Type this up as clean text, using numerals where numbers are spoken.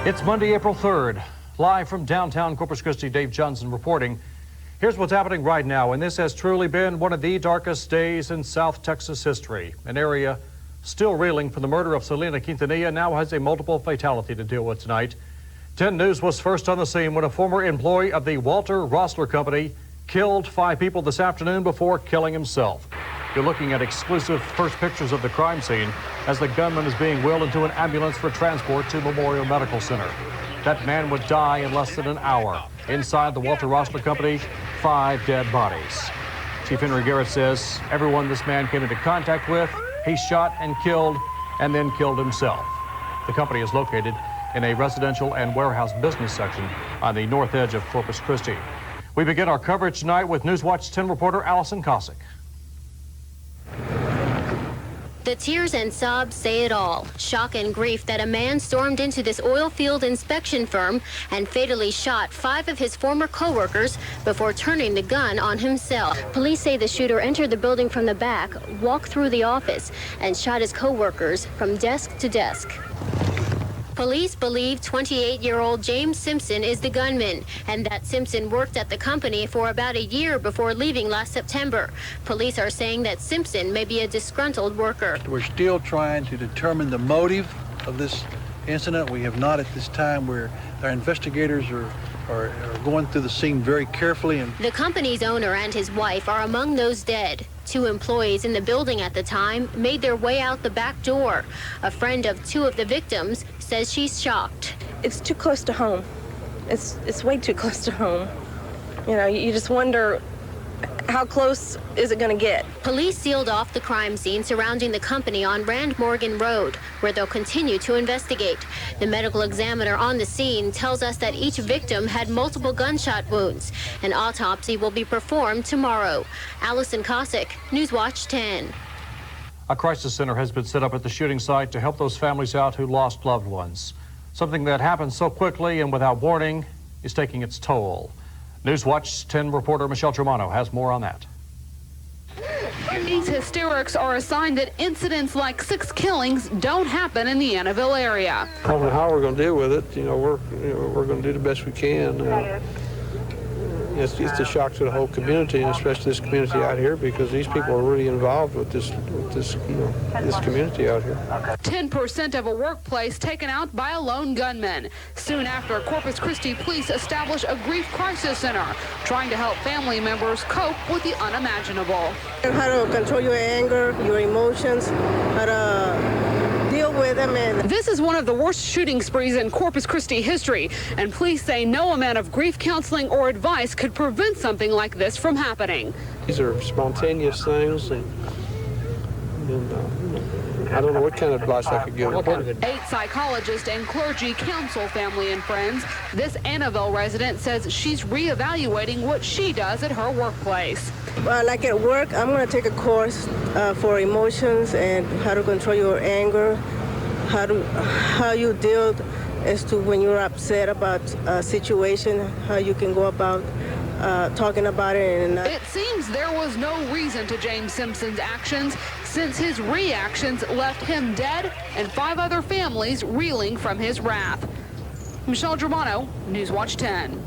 It's Monday, April 3rd. Live from downtown Corpus Christi, Dave Johnson reporting. Here's what's happening right now, and this has truly been one of the darkest days in South Texas history. An area still reeling from the murder of Selena Quintanilla now has a multiple fatality to deal with tonight. 10 News was first on the scene when a former employee of the Walter Rossler Company killed 5 people this afternoon before killing himself. You're looking at exclusive first pictures of the crime scene as the gunman is being wheeled into an ambulance for transport to Memorial Medical Center. That man would die in less than an hour. Inside the Walter Rossler Company, 5 dead bodies. Chief Henry Garrett says everyone this man came into contact with, he shot and then killed himself. The company is located in a residential and warehouse business section on the north edge of Corpus Christi. We begin our coverage tonight with Newswatch 10 reporter Allison Cossack. The tears and sobs say it all. Shock and grief that a man stormed into this oil field inspection firm and fatally shot 5 of his former co-workers before turning the gun on himself. Police say the shooter entered the building from the back, walked through the office, and shot his co-workers from desk to desk. Police believe 28-year-old James Simpson is the gunman, and that Simpson worked at the company for about a year before leaving last September. Police are saying that Simpson may be a disgruntled worker. We're still trying to determine the motive of this incident. We have not at this time. Our investigators are going through the scene very carefully. The company's owner and his wife are among those dead. 2 employees in the building at the time made their way out the back door. A friend of 2 of the victims says she's shocked. It's too close to home. It's way too close to home. You know, you just wonder how close is it going to get? Police sealed off the crime scene surrounding the company on Rand Morgan Road, where they'll continue to investigate. The medical examiner on the scene tells us that each victim had multiple gunshot wounds. An autopsy will be performed tomorrow. Allison Cossack, Newswatch 10. A crisis center has been set up at the shooting site to help those families out who lost loved ones. Something that happened so quickly and without warning is taking its toll. Newswatch 10 reporter Michelle Germano has more on that. These hysterics are a sign that incidents like 6 killings don't happen in the Annabelle area. I don't know how we're going to deal with it. We're going to do the best we can. It's a shock to the whole community, and especially this community out here, because these people are really involved with this community out here. 10% of a workplace taken out by a lone gunman. Soon after, Corpus Christi police establish a grief crisis center, trying to help family members cope with the unimaginable. How to control your anger, your emotions, how to deal with them. This is one of the worst shooting sprees in Corpus Christi history, and police say no amount of grief counseling or advice could prevent something like this from happening. These are spontaneous things, and I don't know what kind of advice I could give them. 8 psychologists and clergy counsel family and friends. This Annabelle resident says she's reevaluating what she does at her workplace. Like at work, I'm going to take a course for emotions and how to control your anger, how you deal as to when you're upset about a situation, how you can go about talking about it. And it seems there was no reason to James Simpson's actions, since his reactions left him dead and 5 other families reeling from his wrath. Michelle Germano, Newswatch 10.